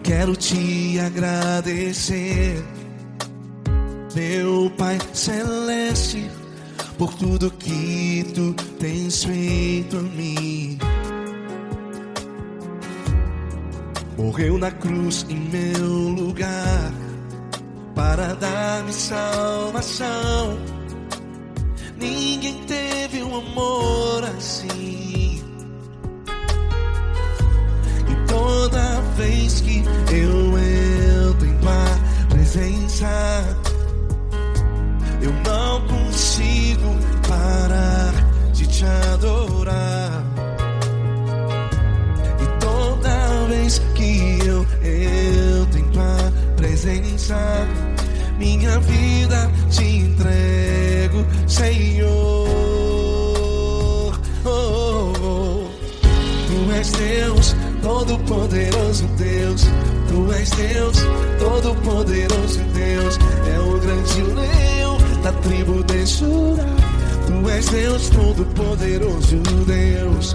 quero te agradecer, meu Pai Celeste, por tudo que tu tens feito a mim. Morreu na cruz em meu lugar para dar-me salvação. Ninguém teve um amor assim. E toda vez que eu entro em tua presença, eu não consigo parar de te adorar. E toda vez que eu entro em tua presença, minha vida te entrego, Senhor. Oh, oh, oh. Tu és Deus, Todo-Poderoso Deus. Tu és Deus, Todo-Poderoso Deus. É o grande leão da tribo de Judá. Tu és Deus, Todo-Poderoso Deus.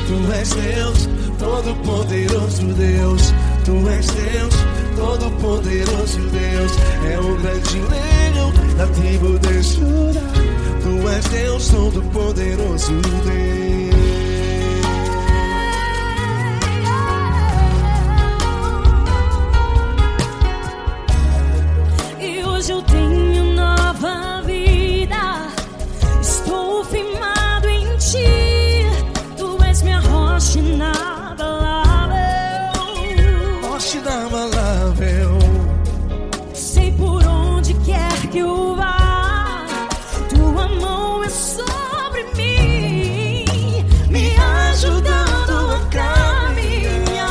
Tu és Deus, Todo-Poderoso Deus. Tu és Deus, Todo-Poderoso Deus. É o grande leão da tribo de Judá. Tu és Deus, Todo-Poderoso Deus. E hoje eu tenho nova vida, estou firmado em ti. Tu és minha rocha inabalável, Rocha inabalável. sei por onde quer que eu vá, tua mão é sobre mim, me ajudando a caminhar.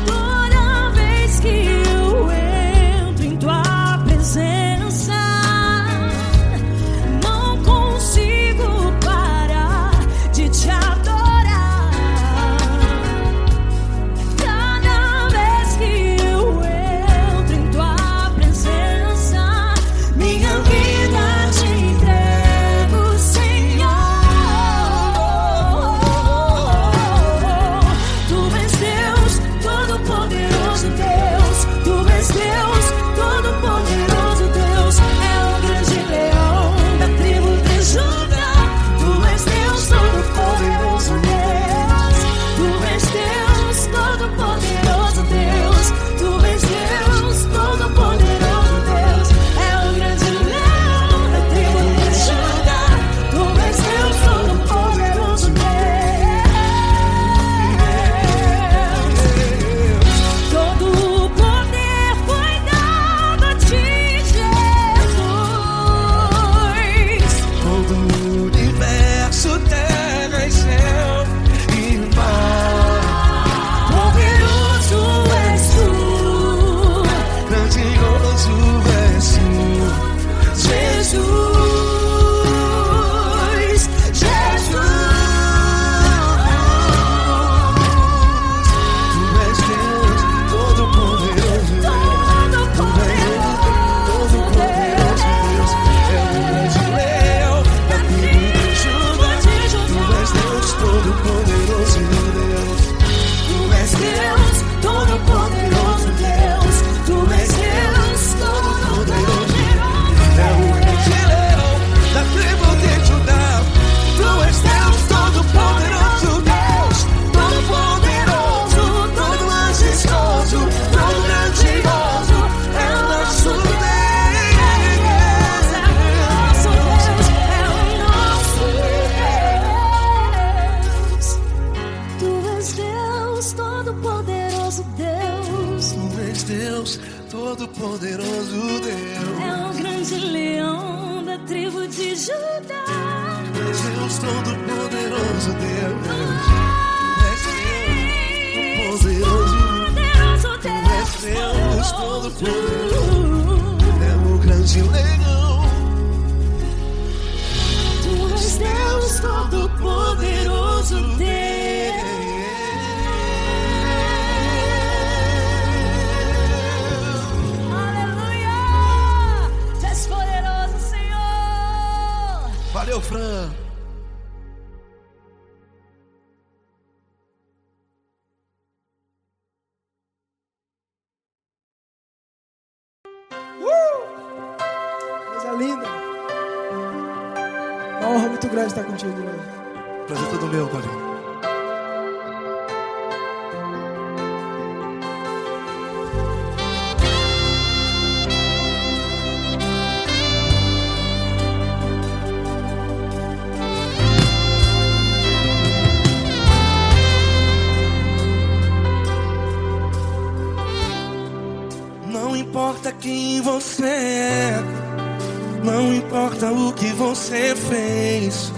Toda vez que eu entro em tua presença, não consigo parar de te adorar. Cada vez que eu entro em tua presença, minha vida te entrego, Senhor. Tu és Deus, Todo-Poderoso Deus. Tu és Deus, Todo-Poderoso Deus. É o grande leão da tribo de Judá. Tu és Deus, Todo-Poderoso Deus. Tu és Deus, Todo-Poderoso Deus. Tu és Deus, Todo-Poderoso Deus. É o grande leão da tribo de Judá. Tu és Deus, Todo-Poderoso Deus. Todo o poder foi dado a ti, Jesus. Todo o universo, terra e céu e mar. Poderoso és tu, Grandioso és tu, Jesus, Jesus. Tu és Deus, Todo-Poderoso Deus. Tu és Deus, Todo-Poderoso Deus. É o grande leão da tribo de Judá. Tu és Deus, Todo-Poderoso Deus. Tu és Deus, Todo-Poderoso Deus. Tu és Deus, Todo-Poderoso. É o grande leão da tribo de Judá. Tu és Deus, Todo-Poderoso Deus. Todo-Poderoso, todo majestoso, todo grandioso. É o nosso Deus. É o nosso Deus, é o nosso Deus. Tu és Deus, Todo-Poderoso Deus. Tu és Deus, Todo-Poderoso Deus. É o grande leão da tribo de Judá. Tu és Deus, Todo-Poderoso Deus. Tu és Deus, Todo-Poderoso. Poderoso Tu és Deus, Deus, Todo-Poderoso. É o grande leão. Tu és Deus, Todo-Poderoso Deus. Aleluia! Tu és poderoso, Senhor. Valeu, Fran. muito grande estar contigo hoje. Prazer todo meu, Paulinho. Não importa quem você é, não importa o que você fez,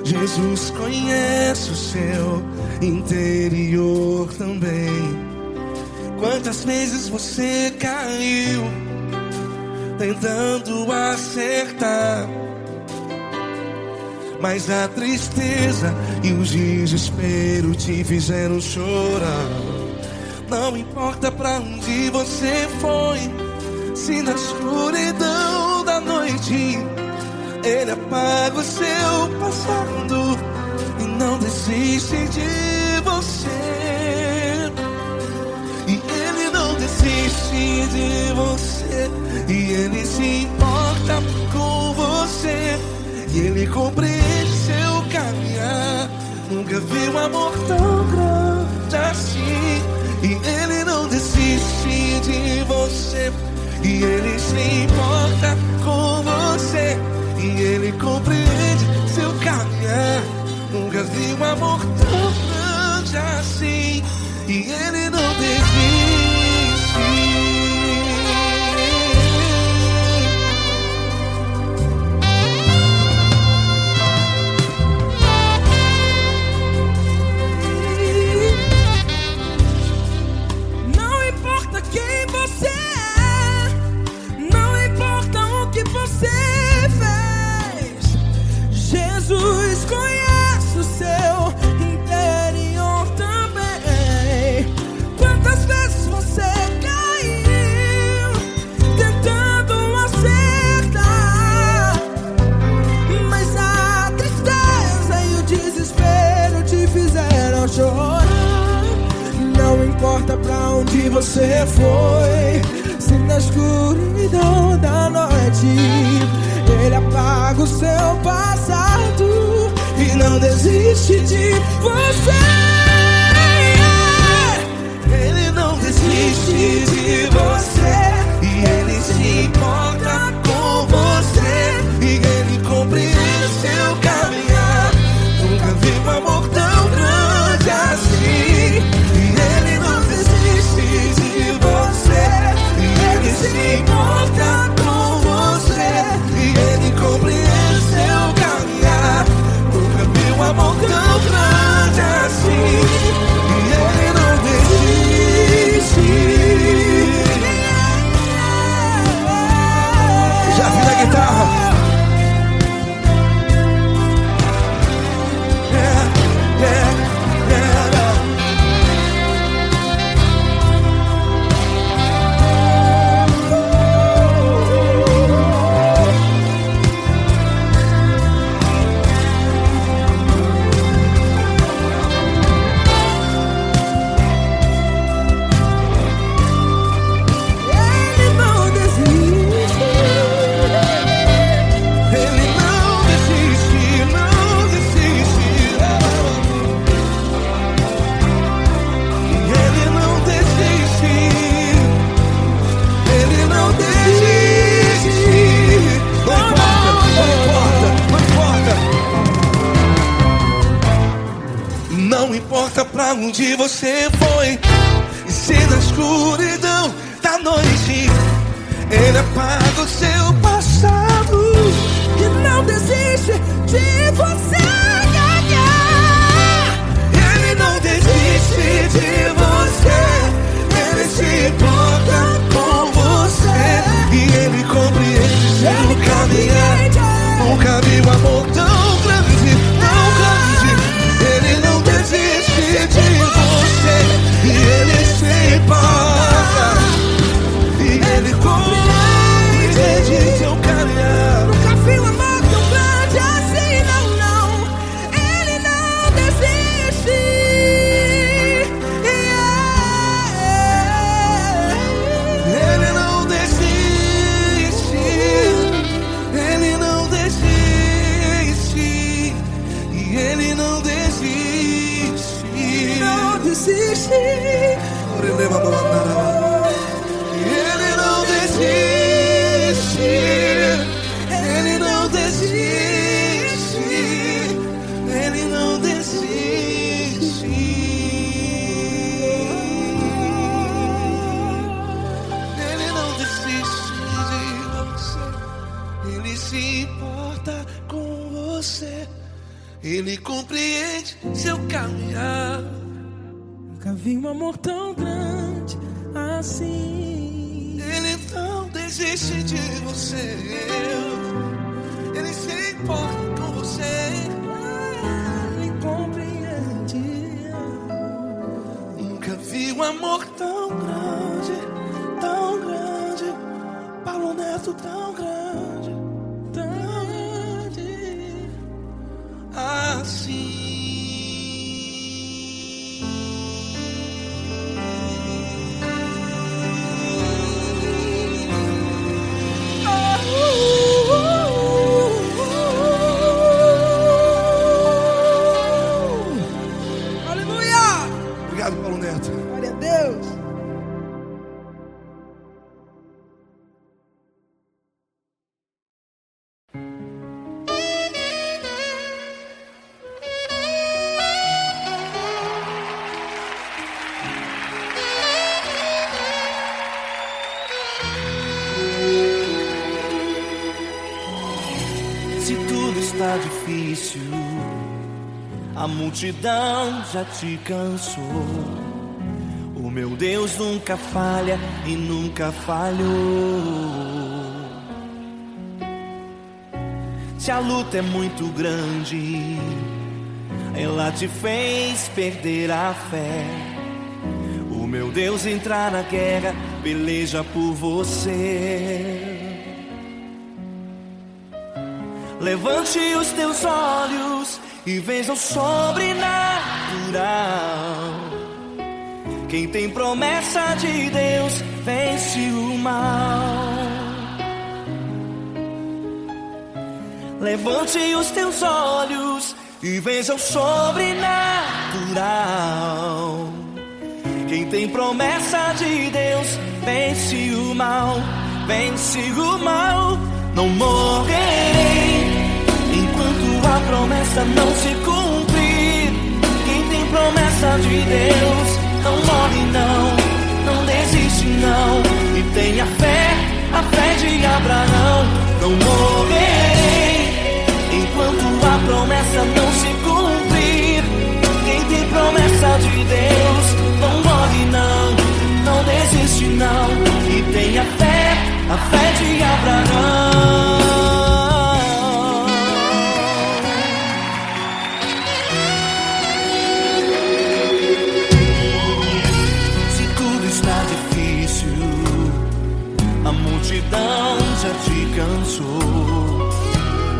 Jesus conhece o seu interior também. Quantas vezes você caiu tentando acertar, mas a tristeza e o desespero te fizeram chorar. Não importa pra onde você foi, se na escuridão da noite Ele apaga o seu passado e não desiste de você. E Ele não desiste de você, e Ele se importa com você, e Ele compreende seu caminhar. Nunca vi um amor tão grande assim. E Ele não desiste de você, e Ele se importa com você, e Ele compreende seu caminhar. Nunca vi um amor tão grande assim. E Ele não desiste. Jesus conhece o seu interior também. Quantas vezes você caiu tentando acertar, mas a tristeza e o desespero te fizeram chorar. Não importa pra onde você foi, se na escuridão da noite Ele apaga o seu passado e não desiste de você. Ele não desiste de você, e Ele se importa com você, e Ele compreende seu caminhar. Nunca vi um amor tão grande assim. E Ele não desiste de você, e Ele se importa com você, e Ele compreende seu caminhar. Nunca vi um amor tão grande assim. E Ele não desiste. Já vi na guitarra. Não importa pra onde você foi, e se na escuridão da noite Ele apaga o seu passado E não desiste de você. Ele não desiste de você, Ele se importa com você, e Ele compreende seu caminhar. Nunca vi um amor tão grande, tão grande. Ele não desiste de você, e Ele se importa, e Ele compreende seu caminhar. Nunca vi um amor tão grande assim, não, não. desiste. Ele não desiste. Ele não desiste. Ele não desiste. Ele não desiste de você. Ele se importa com você. Ele compreende seu caminhar. Nunca vi um amor tão grande assim. Ele não desiste de você. Ele se importa com você. Ele compreende. Nunca vi um amor tão grande, tão grande. Paulo Neto tão grande, Tão grande. assim. Aleluia! Obrigado, Paulo Neto. Glória a Deus. Se tudo está difícil, a multidão já te cansou. O meu Deus nunca falha e nunca falhou. Se a luta é muito grande, ela te fez perder a fé. O meu Deus entra na guerra, peleja por você. Levante os teus olhos e veja o sobrenatural. Quem tem promessa de Deus vence o mal. Levante os teus olhos e veja o sobrenatural. Quem tem promessa de Deus vence o mal, vence o mal. Não morrerei enquanto a promessa não se cumprir. Quem tem promessa de Deus não morre não, não desiste não. E tenha fé, a fé de Abraão. Não morrerei enquanto a promessa não se cumprir. Quem tem promessa de Deus não morre não, não desiste não. E tenha fé, a fé de Abraão. Se tudo está difícil, a multidão já te cansou.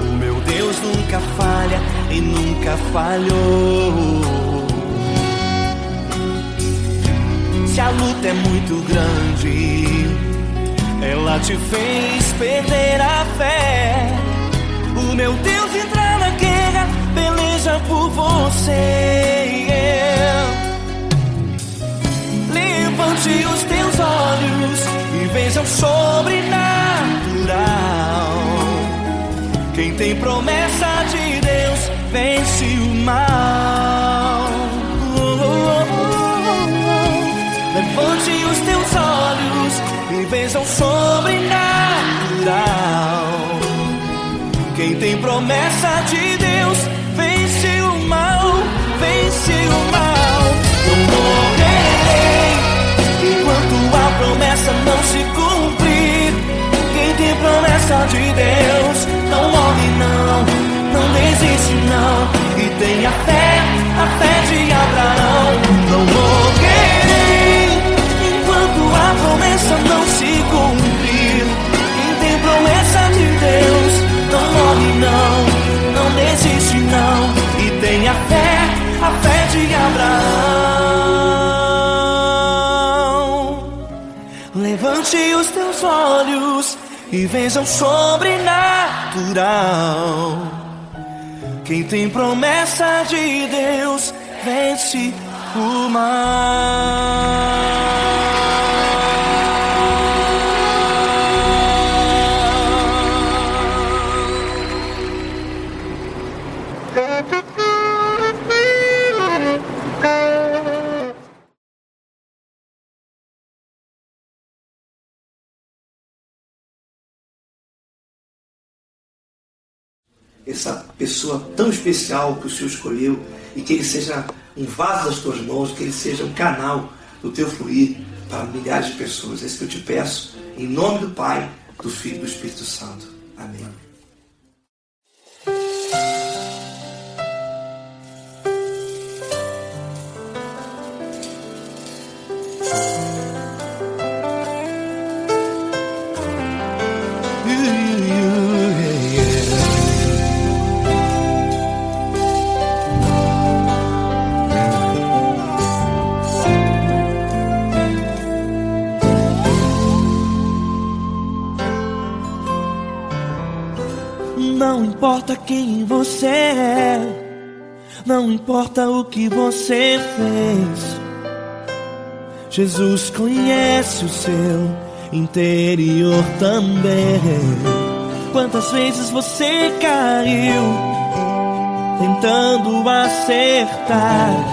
O meu Deus nunca falha e nunca falhou. Se a luta é muito grande, ela te fez perder a fé. O meu Deus entra na guerra, peleja por você. Levante os teus olhos e veja o sobrenatural. Quem tem promessa de Deus vence o mal. Levante os teus olhos e veja o sobrenatural. Quem tem promessa de Deus vence o mal, vence o mal. Não morrerei enquanto a promessa não se cumprir. Quem tem promessa de Deus não morre não, não desiste não. E tenha fé, a fé de Abraão. Não morrerei enquanto a promessa não se cumprir. Quem tem promessa de Deus não morre não, não desiste não. E tenha fé, a fé de Abraão. Levante os teus olhos e veja o sobrenatural. Quem tem promessa de Deus vence o mal. Essa pessoa tão especial que o Senhor escolheu, e que ele seja um vaso das tuas mãos, que ele seja um canal do teu fluir para milhares de pessoas. É isso que eu te peço, em nome do Pai, do Filho e do Espírito Santo. Amém. Não importa quem você é, não importa o que você fez, Jesus conhece o seu interior também. Quantas vezes você caiu tentando acertar,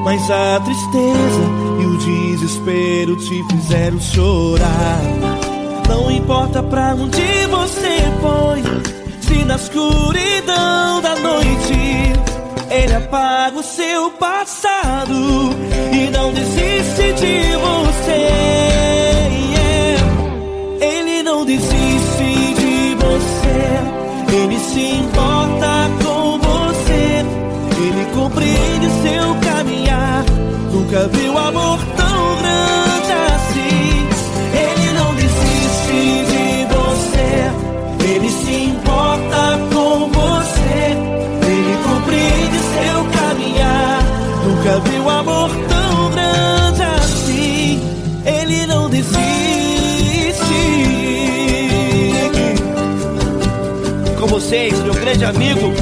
mas a tristeza e o desespero te fizeram chorar. Não importa pra onde você foi, se na escuridão da noite Ele apaga o seu passado e não desiste de você. Ele não desiste de você, Ele se importa com você, Ele compreende seu caminhar. Nunca viu amor tão grande assim. Ele não desiste de você, Ele se importa com você, Ele compreende seu caminhar. Nunca viu amor tão grande assim. Ele não desiste. Com vocês, meu grande amigo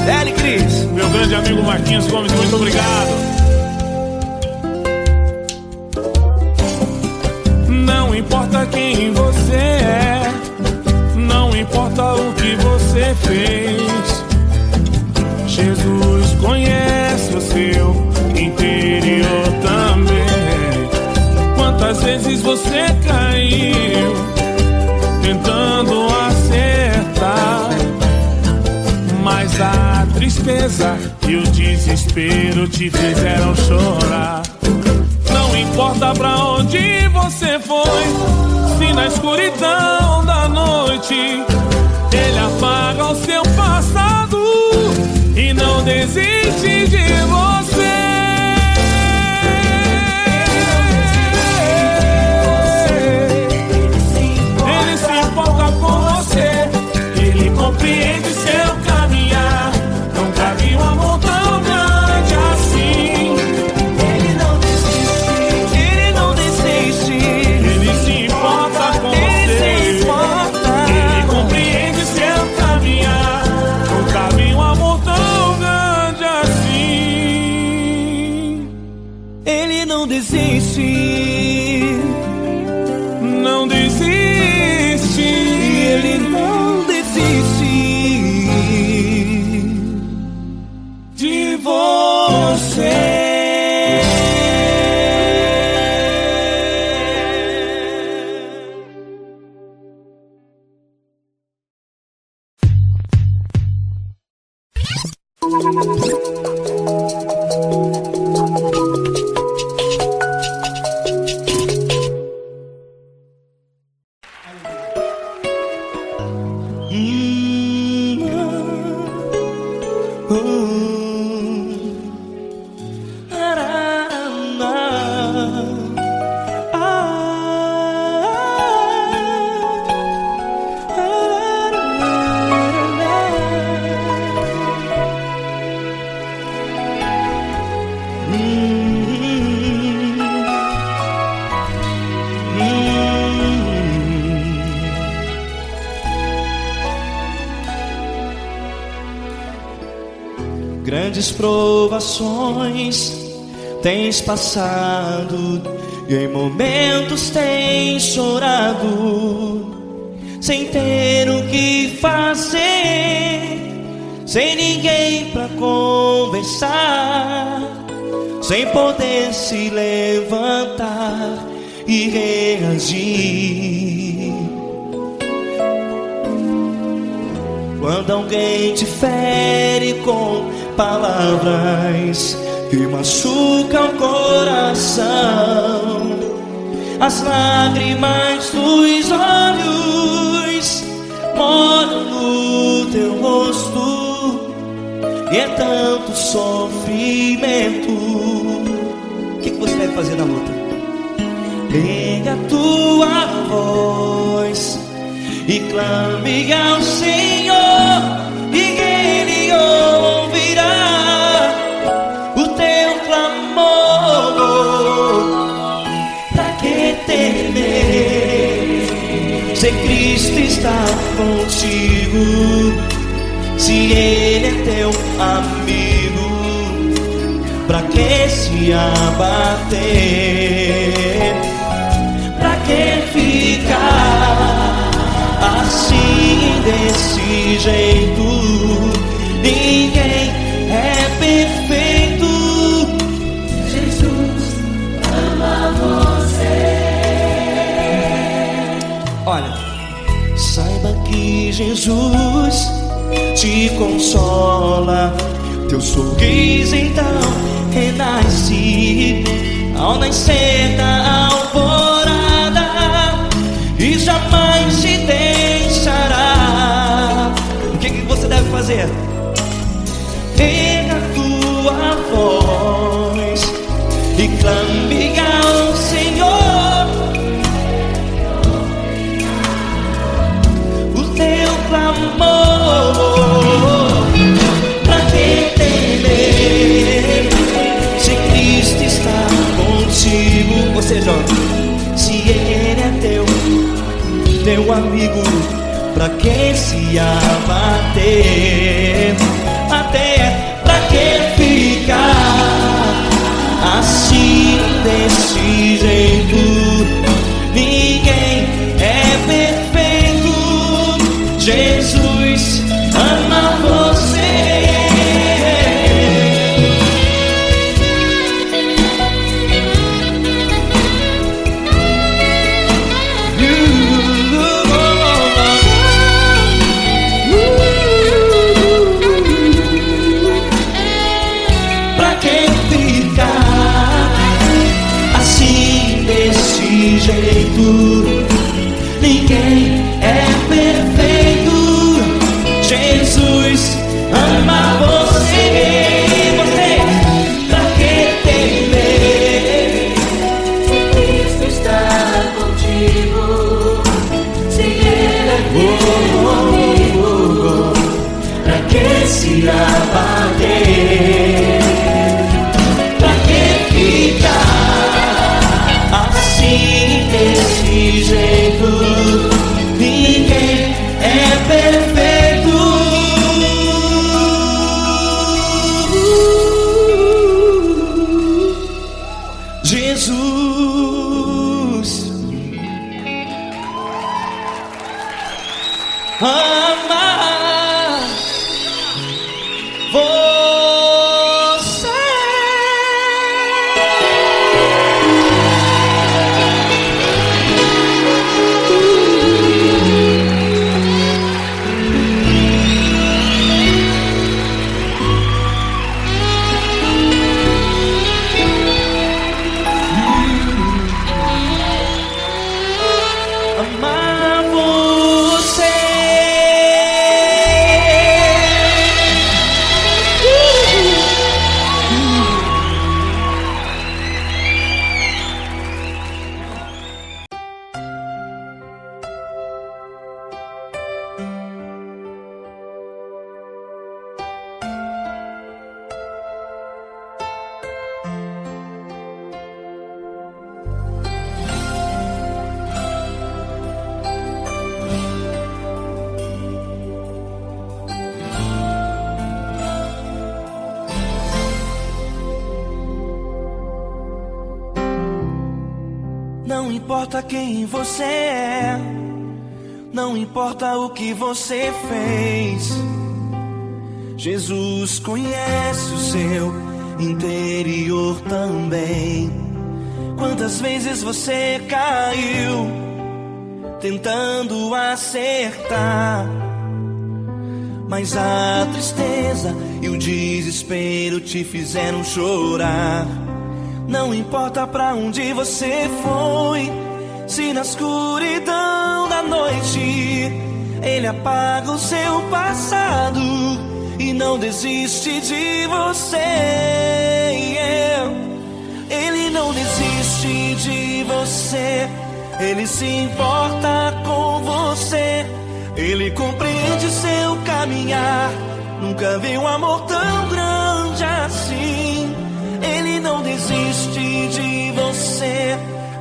Deli Cris. Meu grande amigo Marquinhos Gomes, muito obrigado. Não importa quem você é, não importa o que você fez, Jesus conhece o seu interior também. Quantas vezes você caiu tentando acertar, mas a tristeza e o desespero te fizeram chorar. Não importa pra onde você foi, se na escuridão da noite Ele apaga o seu passado e não desiste de você. Ele se importa com você, Ele compreende seu caminhar. Nunca vi um amor tão grande assim. Ele não desiste, Ele não desiste. Ele se importa com você, Ele compreende seu caminhar. Nunca vi um amor tão grande assim. Ele não desiste, Não desiste. Ele não desiste De você. grandes provações tens passado, e em momentos tens chorado, sem ter o que fazer, sem ninguém pra conversar, sem poder se levantar e reagir. Quando alguém te fere com palavras que machucam o coração, as lágrimas dos olhos molham no teu rosto, e é tanto sofrimento. O que você deve fazer na luta? Erga a tua voz e clame ao Senhor, e Ele ouvirá o teu clamor. Pra que temer, se Cristo está contigo, se Ele é teu amigo? Pra que se abater? Pra que ficar assim, desse jeito? Ninguém é perfeito. Jesus ama você. Olha, saiba que Jesus te consola, teu sorriso então renasce ao nascer da alvorada, e jamais te deixará. O que você deve fazer? Erga a tua voz e clame ao Senhor, o teu clamor. Pra que temer, se Cristo está contigo? Ou seja, se Ele é teu amigo, pra que se abater? Até pra que ficar assim, desse jeito? Ninguém é perfeito. Jesus ama você. Pra que ficar assim, desse jeito? Ninguém é perfeito. Jesus ama você. Pra que temer, Se Cristo está contigo, se Ele é teu amigo, pra que se abater? Pra que ficar assim, desse jeito? Ninguém é perfeito. Jesus ama você. Não importa quem você é, não importa o que você fez, Jesus conhece o seu interior também. Quantas vezes você caiu tentando acertar, mas a tristeza e o desespero te fizeram chorar. Não importa pra onde você foi, se na escuridão da noite Ele apaga o seu passado e não desiste de você. Ele não desiste de você, Ele se importa com você, Ele compreende seu caminhar. Nunca vi um amor tão grande assim. Ele não desiste de você,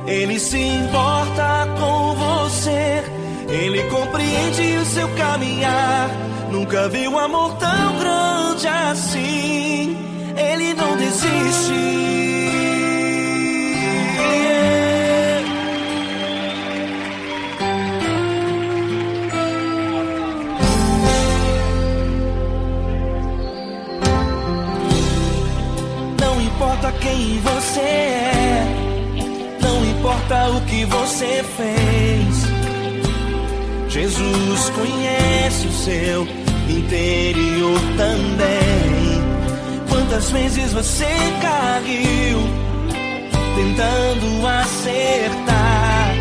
Ele se importa com você, Ele compreende o seu caminhar. Nunca vi um amor tão grande assim. Ele não desiste. Não importa quem você é, não importa o que você fez, Jesus conhece o seu interior também. Quantas vezes você caiu tentando acertar,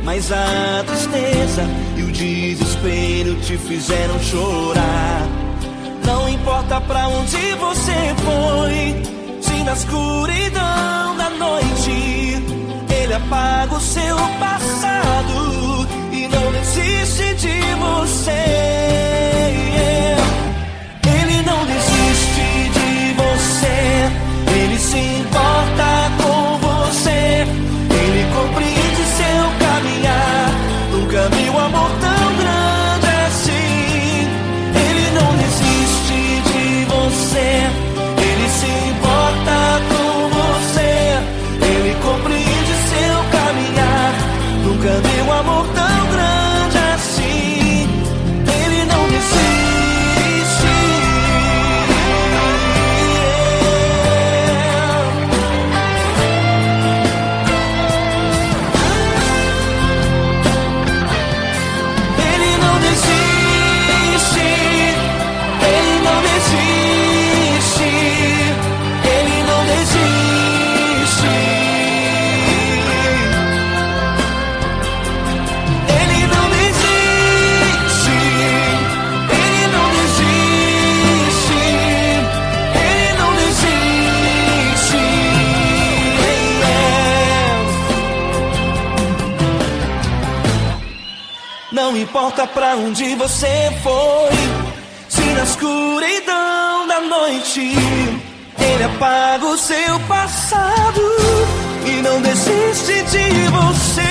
mas a tristeza e o desespero te fizeram chorar. Não importa pra onde você foi, se na escuridão da noite Ele apaga o seu passado e não desiste de você. Ele não desiste de você, Ele se importa com você, Ele compreende seu caminhar. Nunca vi um amor tão grande assim. Ele não desiste de você, Ele se importa com você, Ele compreende seu caminhar. Nunca vi um amor tão grande assim. Ele não desiste. Ele não desiste. Ele não desiste. Ele não desiste. Ele não desiste. Ele não desiste. Ele não desiste. Não importa pra onde você foi, se na escuridão da noite Ele apaga o seu passado e não desiste de você.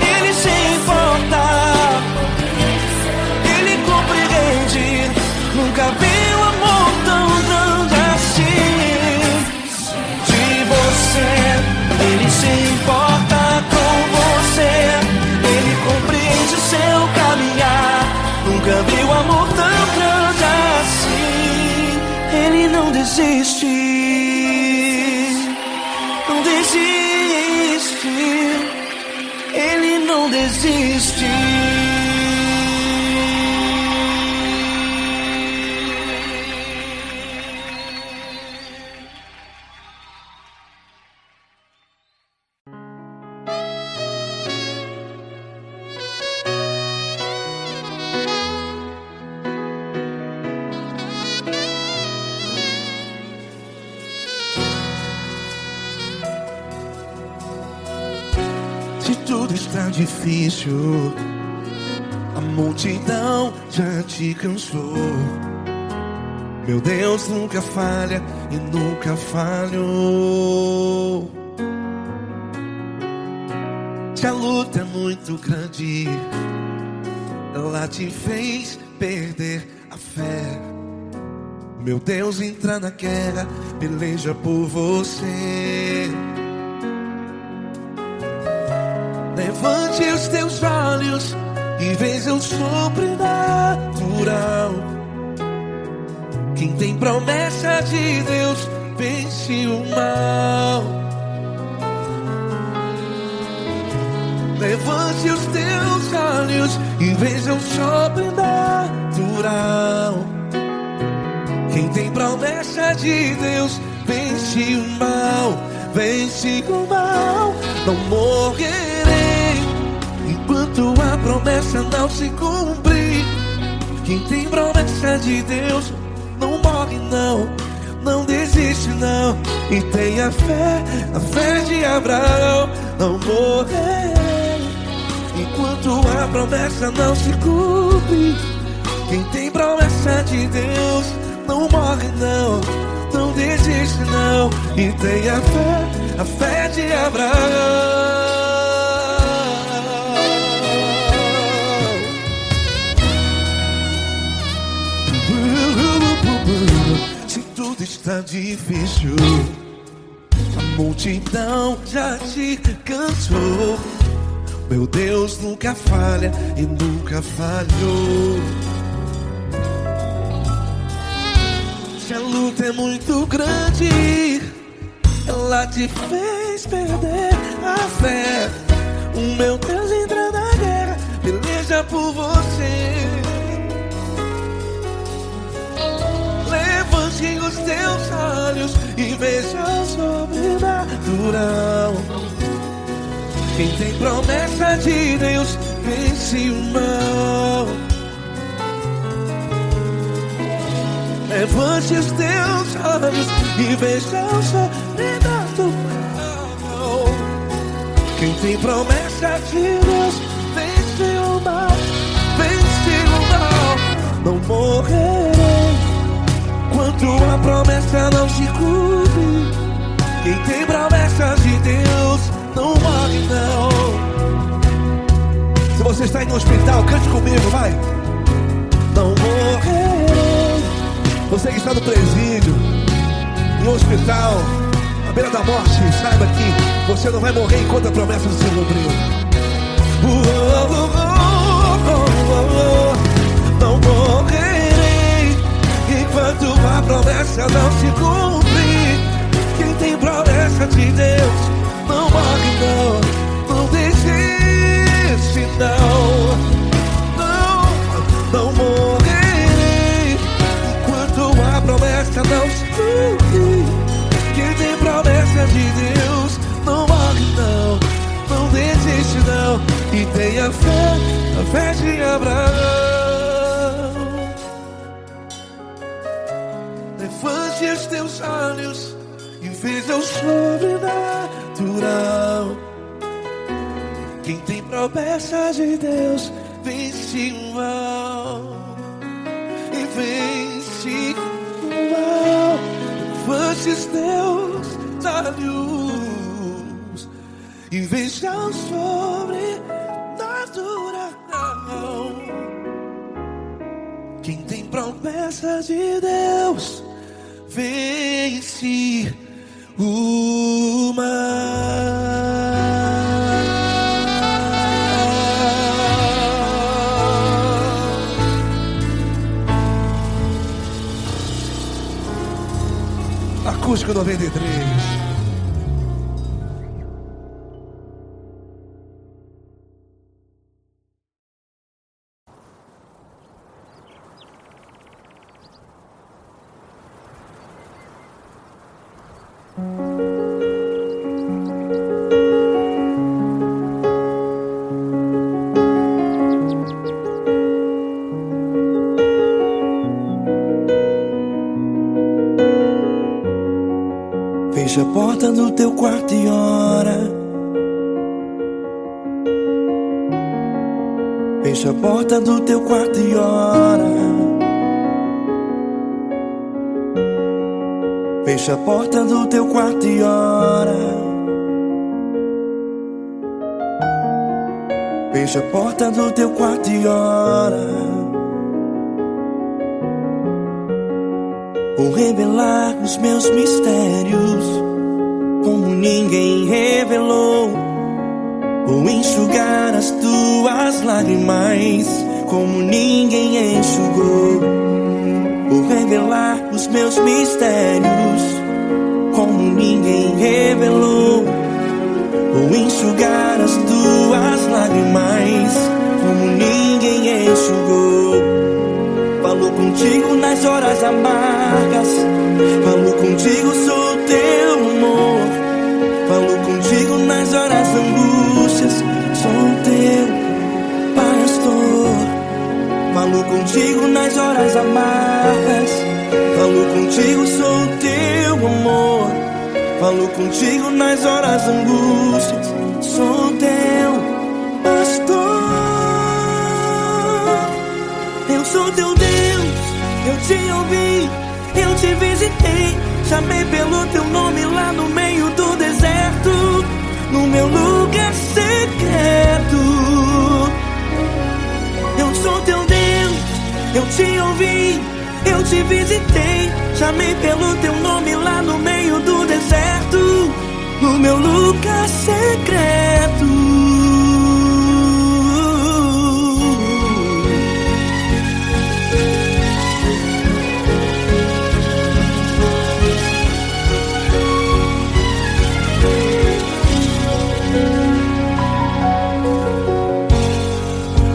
Ele se importa, Ele compreende. Nunca vi um amor tão grande assim. De você, Ele se importa com você, Ele compreende o seu caminhar. Nunca vi um amor tão grande assim. Ele não desiste, não desiste. Ele não desiste. Se tudo está difícil, a multidão já te cansou. Meu Deus nunca falha e nunca falhou. Se a luta é muito grande, ela te fez perder a fé. Meu Deus entra na guerra, peleja por você. Levante os teus olhos e veja o sobrenatural. Quem tem promessa de Deus vence o mal. Levante os teus olhos e veja o sobrenatural. Quem tem promessa de Deus vence o mal, vence o mal. Não morrerei enquanto a promessa não se cumprir. Quem tem promessa de Deus não morre não, não desiste não. E tenha fé, a fé de Abraão. Não morrerei enquanto a promessa não se cumpre. Quem tem promessa de Deus não morre não, não desiste não. E tenha fé, a fé de Abraão. Se tudo está difícil, a multidão já te cansou. Meu Deus nunca falha e nunca falhou. Se a luta é muito grande, ela te fez perder a fé. O meu Deus entra na guerra, peleja por você. Levante os teus olhos e veja o sobrenatural. Quem tem promessa de Deus vence o mal. Levante os teus olhos e veja o sobrenatural. Quem tem promessa de Deus vence o mal, vence o mal. Não morrerei enquanto a promessa não se cumpre. Quem tem promessa de Deus não morre não. Se você está em um hospital, cante comigo, vai. Não morrerei. Você que está no presídio, em um hospital, à beira da morte, saiba que você não vai morrer enquanto a promessa não se cumpriu. Não morrerei enquanto a promessa não se cumprir. Quem tem promessa de Deus não morre não, não desiste não. Não morrerei enquanto a promessa não se cumprir. Quem tem promessa de Deus não morre não, não desiste não. E tenha fé, a fé de Abraão. Levante os teus olhos e veja o sobrenatural. Quem tem promessa de Deus vence o mal, e vence o mal. Levante os teus olhos e veja o sobrenatural. Quem tem promessa de Deus vence o mal. Acústico 93. Fecha a porta do teu quarto e ora. Fecha a porta do teu quarto e ora. Fecha a porta do teu quarto e ora. Fecha a porta do teu quarto e ora. revelar os meus mistérios como ninguém revelou. Vou enxugar as tuas lágrimas como ninguém enxugou. Vou revelar os meus mistérios como ninguém revelou. Vou enxugar as tuas lágrimas como ninguém enxugou. Falo contigo nas horas amargas, falo contigo, sou teu amor. Falo contigo nas horas angústias, sou teu pastor. Falo contigo nas horas amargas, falo contigo, sou teu amor. Falo contigo nas horas angústias, sou teu pastor. Eu sou teu Deus, eu te ouvi, eu te visitei. Chamei pelo teu nome lá no meio do deserto, no meu lugar secreto. Eu sou teu Deus, eu te ouvi, eu te visitei. Chamei pelo teu nome lá no meio do deserto, no meu lugar secreto.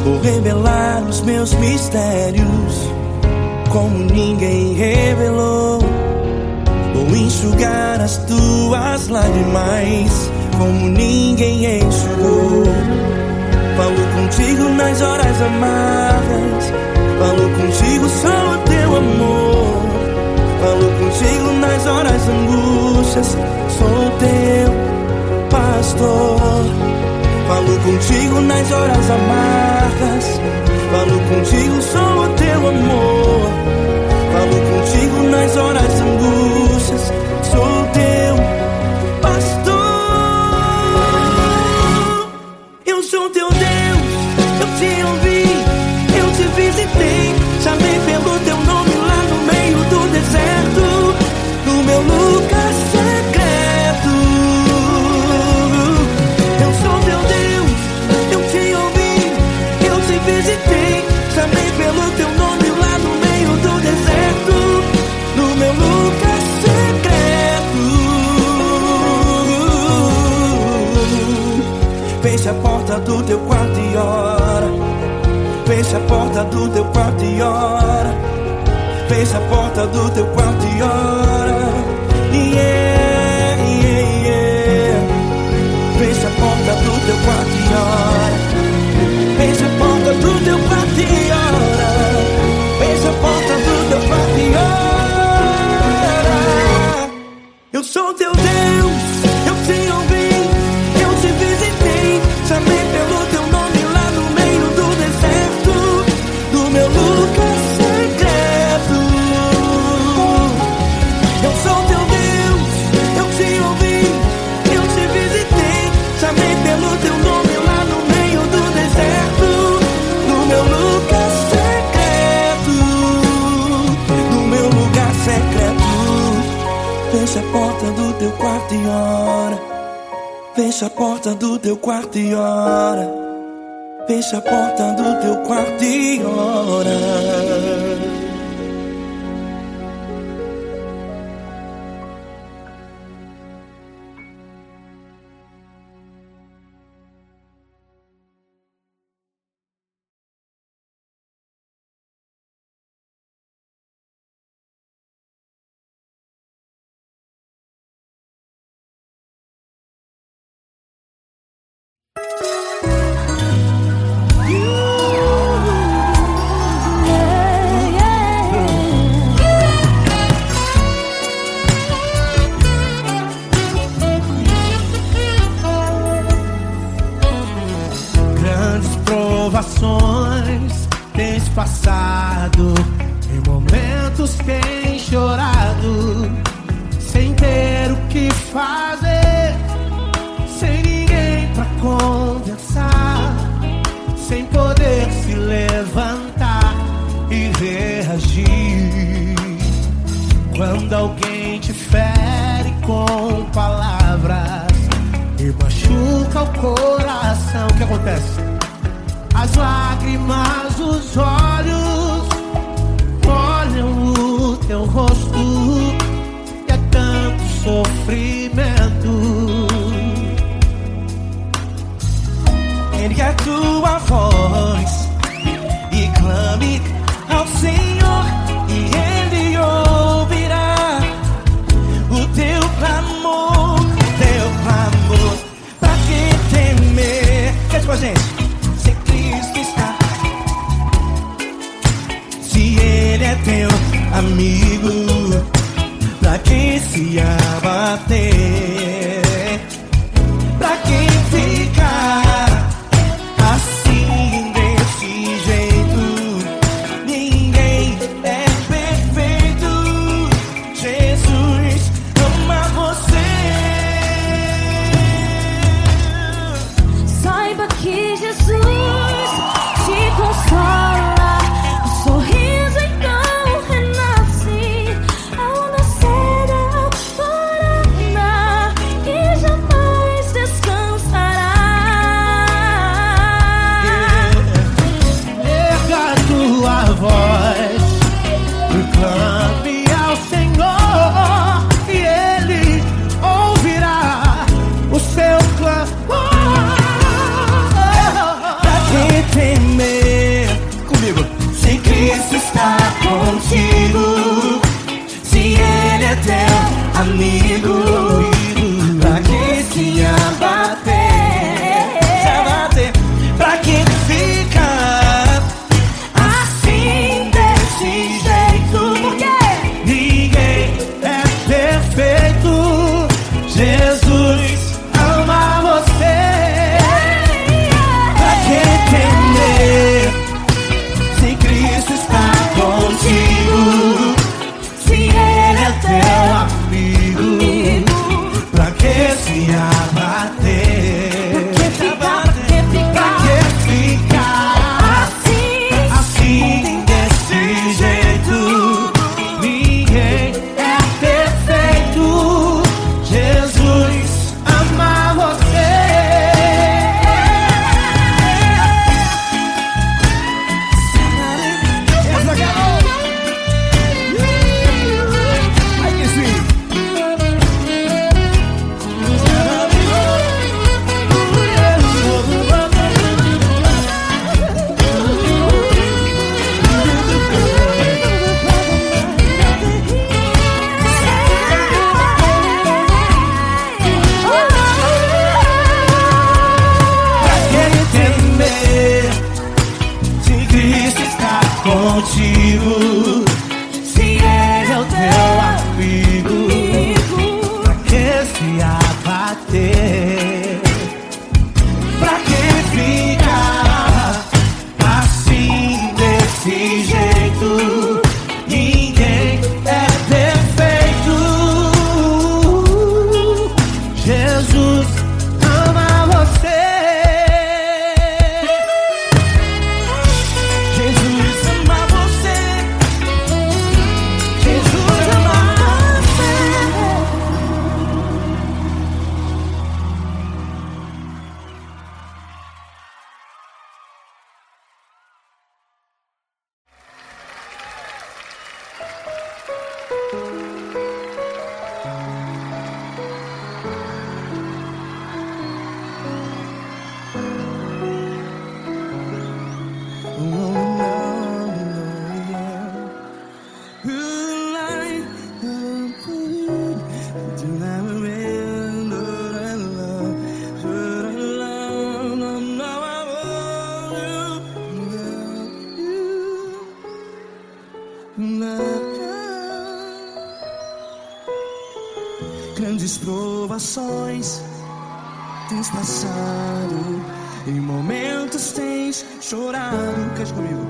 Vou revelar os meus mistérios como ninguém revelou. Vou enxugar as tuas lágrimas como ninguém enxugou. Falo contigo nas horas amargas, falo contigo, sou teu amor. Falo contigo nas horas angústias, sou teu pastor. Falo contigo nas horas amargas, falo contigo, sou teu amor. Falo contigo nas horas angústias, sou teu pastor. Eu sou teu Deus, eu te ouvi, eu te visitei. Chamei pelo teu nome lá no meio do deserto, no meu lugar secreto. Eu sou teu Deus, eu te ouvi, eu te visitei. Chamei pelo teu nome lá no meio do deserto, no meu lugar secreto. Fecha a porta do teu quarto e ora. Fecha a porta do teu quarto e ora. Fecha a porta do teu quarto e ora. Yeah, yeah, yeah. Fecha a porta do teu quarto e ora. Fecha a porta do teu quarto e ora. Fecha a porta do teu quarto e ora. Eu sou teu Deus, eu te ouvi, eu te visitei. Chamei pelo teu nome lá no meio do deserto, do meu lugar secreto. Eu sou teu Deus, eu te ouvi, eu te visitei. Chamei pelo teu nome lá no meio do deserto, no meu lugar secreto, no meu lugar secreto. Fecha a porta do teu quarto e ora. Fecha a porta do teu quarto e ora. Fecha a porta do teu quarto e ora. provações tens passado, em momentos tens chorado, sem ter o que fazer, sem ninguém pra conversar, sem poder se levantar e reagir. Quando Quando alguém te fere com palavras e machuca o coração, o que acontece? As lágrimas dos olhos molham o teu rosto e é tanto sofrimento. Ergue a tua voz e clame ao Senhor, e Ele ouvirá o teu clamor, pra que temer? Cante com a gente. Se Cristo está, se Ele é teu amigo, pra que se abater? Pra que ficar assim desse jeito? Ninguém é perfeito. Jesus ama você. Saiba que Jesus te consola. O sorriso então renasce ao nascer da alvorada e jamais descansará. Erga a tua voz e clame ao Senhor, e Ele ouvirá o seu clamor. Pra que temer? Comigo. Se Cristo está contigo, se Ele é teu amigo, pra que se abater? Pra que ficar assim desse jeito? Porque Ninguém é perfeito. Jesus ama você. pra que temer? Se Cristo está contigo, se Ele é teu amigo, pra que se abater? Pra que ficar assim desse jeito? Ninguém é perfeito. Jesus ama você. Pra que temer? Se Cristo está contigo, se Ele é o teu amigo, Pra que se abater? pra que ficar assim desse jeito? Ninguém é perfeito. Jesus ama você. Jesus ama você. Jesus ama você. Grandes provações tens passado, em momentos tens chorado. Cante comigo.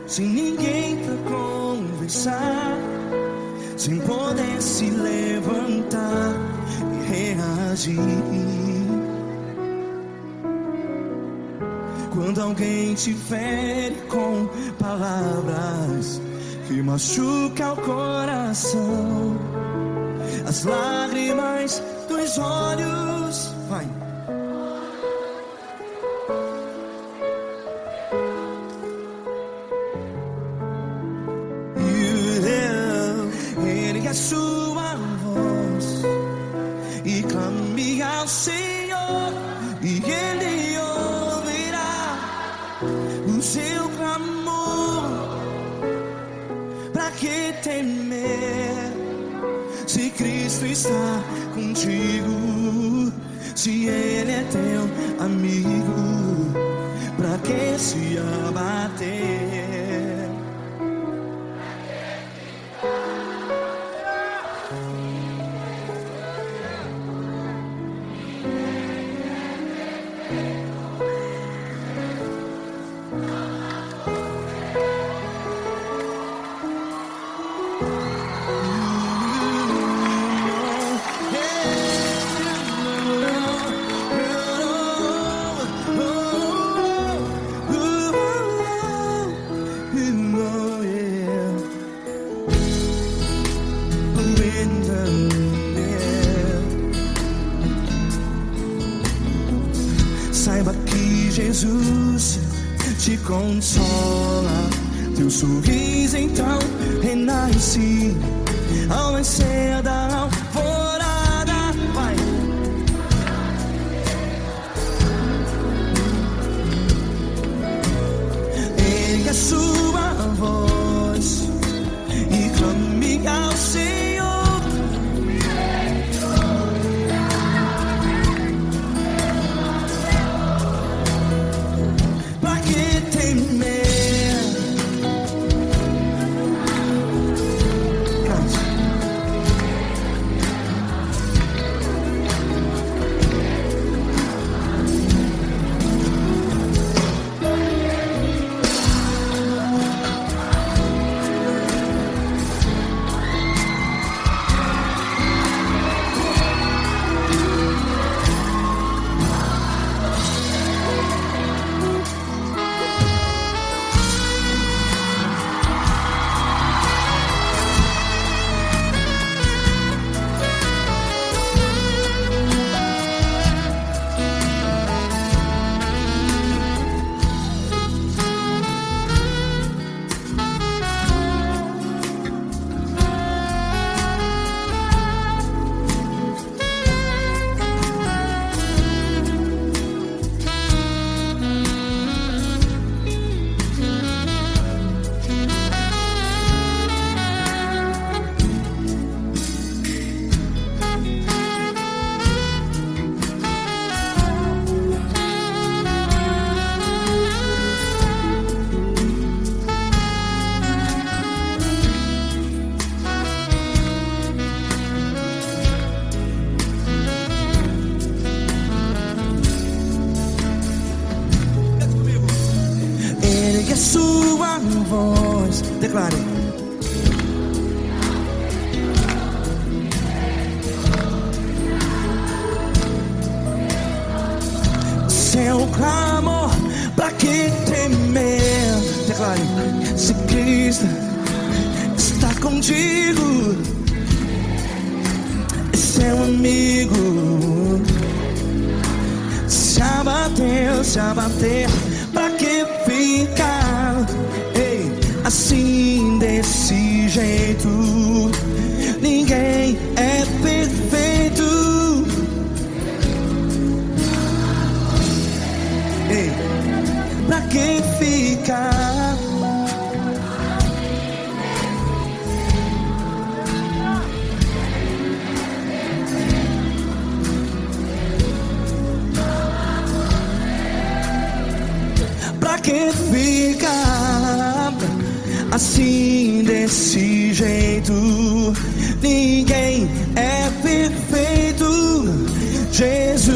Sem ninguém pra conversar, sem poder se levantar e reagir. Quando alguém te fere com palavras que machucam o coração, as lágrimas dos olhos, vai. Ele é sua voz e clame ao Senhor, e Ele ouvirá o seu clamor. Pra que temer se Cristo está contigo? Se Ele é teu amigo, pra que se abater? Saiba que Jesus te consola, teu sorriso então renasce ao nascer da alvorada. Vai. Ele é sua voz e clame ao Senhor. Pra que temer? Ergue a sua voz, declare. Seu clamor, pra que temer? Declare. Se Cristo está contigo, é seu amigo. Se abater, pra que ficar assim desse jeito? Ninguém é perfeito. Pra que ficar? Pra que ficar assim desse jeito? Ninguém é perfeito. Jesus,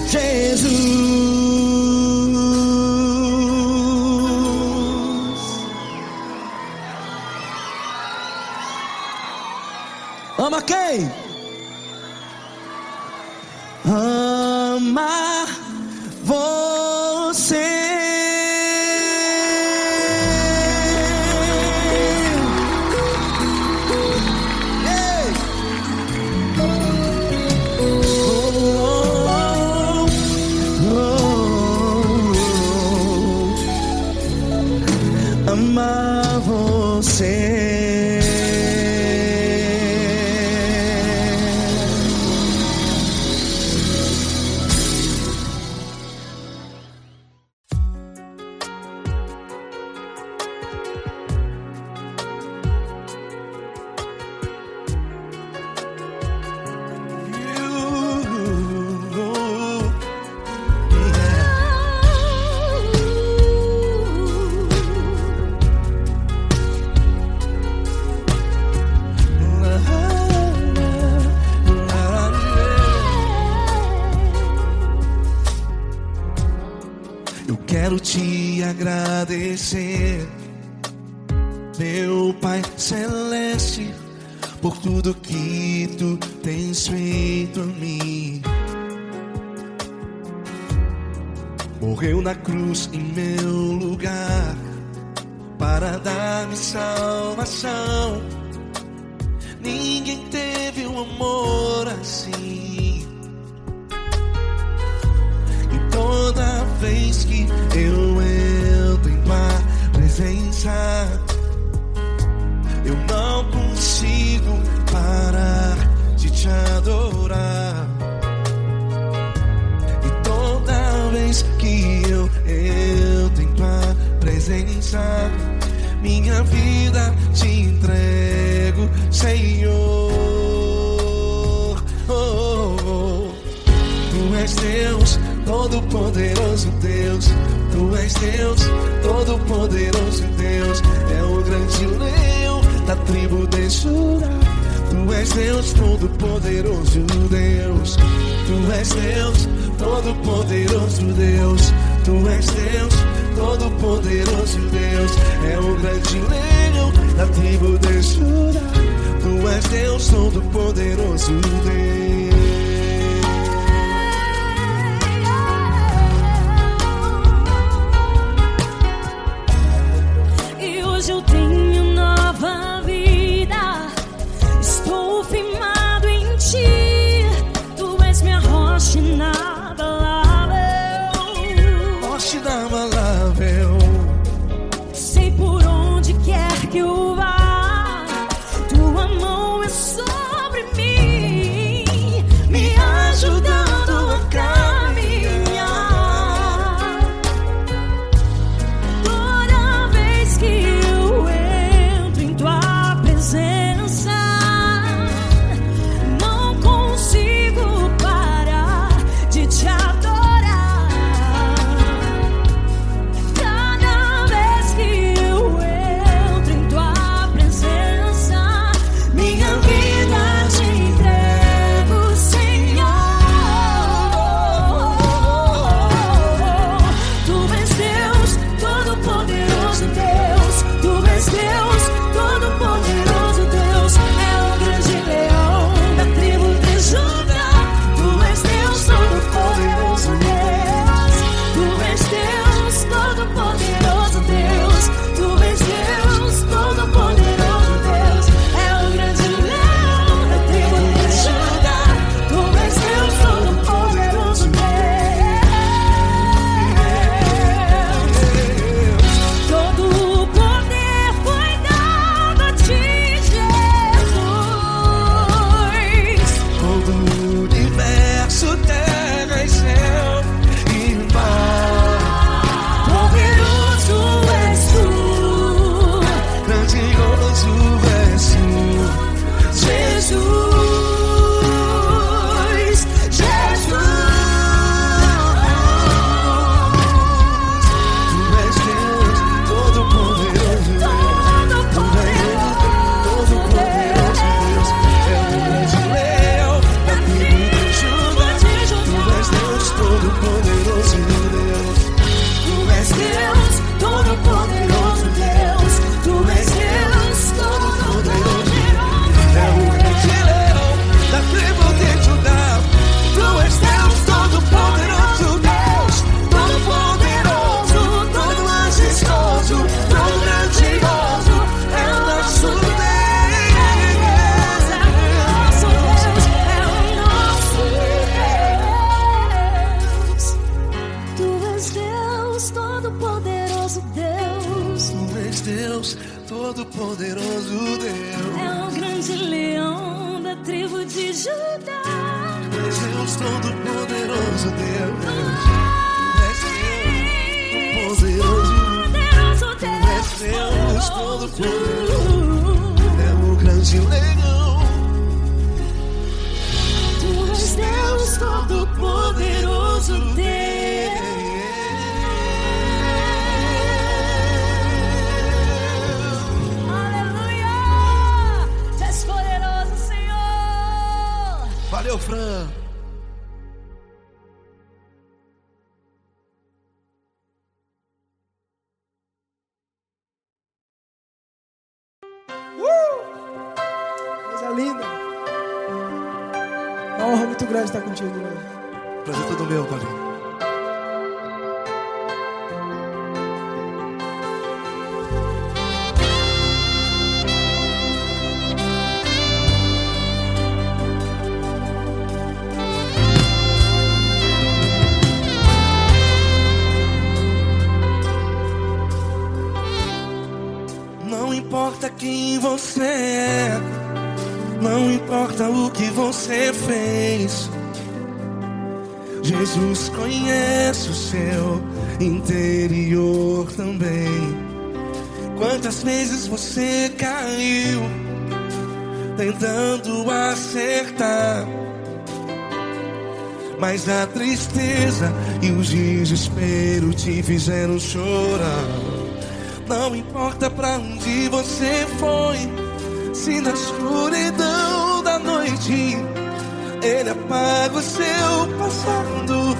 Jesus. Ama quem? Ama você. Amar você. Eu quero te agradecer, meu Pai Celeste, por tudo que tu tens feito a mim. Morreu na cruz em meu lugar para dar-me salvação. Ninguém teve um amor assim. E toda vez que eu entro em tua presença, eu não consigo parar de te adorar. E toda vez que eu entro em tua presença, minha vida te entrego, Senhor. Tu és Deus, Todo-Poderoso Deus. Tu és Deus, Todo-Poderoso Deus. É o grande leão da tribo de Judá. Tu és Deus, Todo-Poderoso Deus. Tu és Deus, Todo-Poderoso Deus. Tu és Deus, Todo-Poderoso Deus. É o grande leão da tribo de Judá. Tu és Deus, Todo-Poderoso Deus. Hoje eu tenho nova vida, estou firmado em ti. Tu és minha rocha inabalável, Rocha inabalável. sei por onde quer que eu vá, tua mão é sobre mim, me ajudando a caminhar. Toda vez que eu entro em tua presença, não consigo parar de te adorar. Deus, Todo-Poderoso Deus. É o grande leão da tribo de Judá. És Deus, Todo-Poderoso Deus. És Deus, poderoso. Tu és Deus, Todo-Poderoso. É o grande leão. Tu és Deus Todo-Poderoso Deus. Aleluia! Tu és poderoso, Senhor. Valeu, Fran. Coisa linda. Uma honra muito grande estar contigo, Deus. Prazer todo meu, Paulinho. Não importa quem você é, não importa o que você fez, Jesus conhece o seu interior também. Quantas vezes você caiu tentando acertar, mas a tristeza e o desespero te fizeram chorar. Não importa pra onde você foi, se na escuridão da noite Ele apaga o seu passado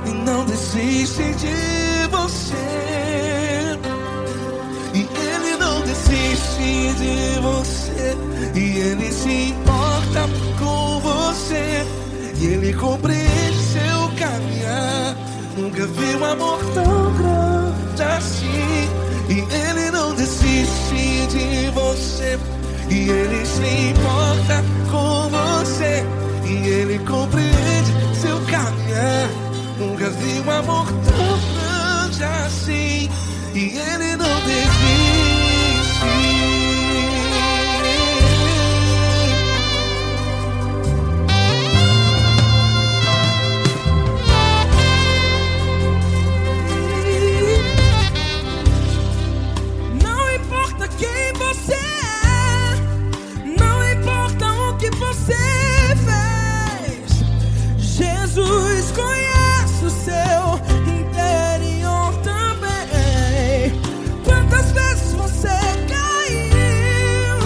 e não desiste de você. E Ele não desiste de você, e Ele se importa com você, e Ele compreende seu caminhar. Nunca vi um amor tão grande assim. E Ele não desiste de você, e Ele se importa com você, e Ele compreende seu caminhar. Nunca vi um amor tão grande assim. E Ele não desiste. Jesus conhece o seu interior também. Quantas vezes você caiu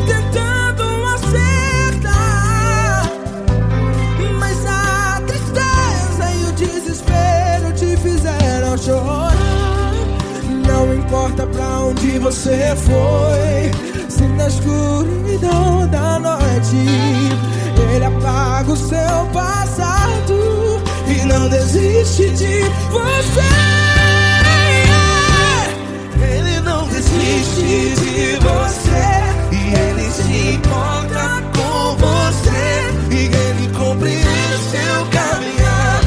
tentando acertar, mas a tristeza e o desespero te fizeram chorar. Não importa pra onde você foi, se na escuridão da noite Ele apaga o seu passado e não desiste de você. Ele não desiste de você, e Ele se importa com você, e Ele compreende seu caminhar.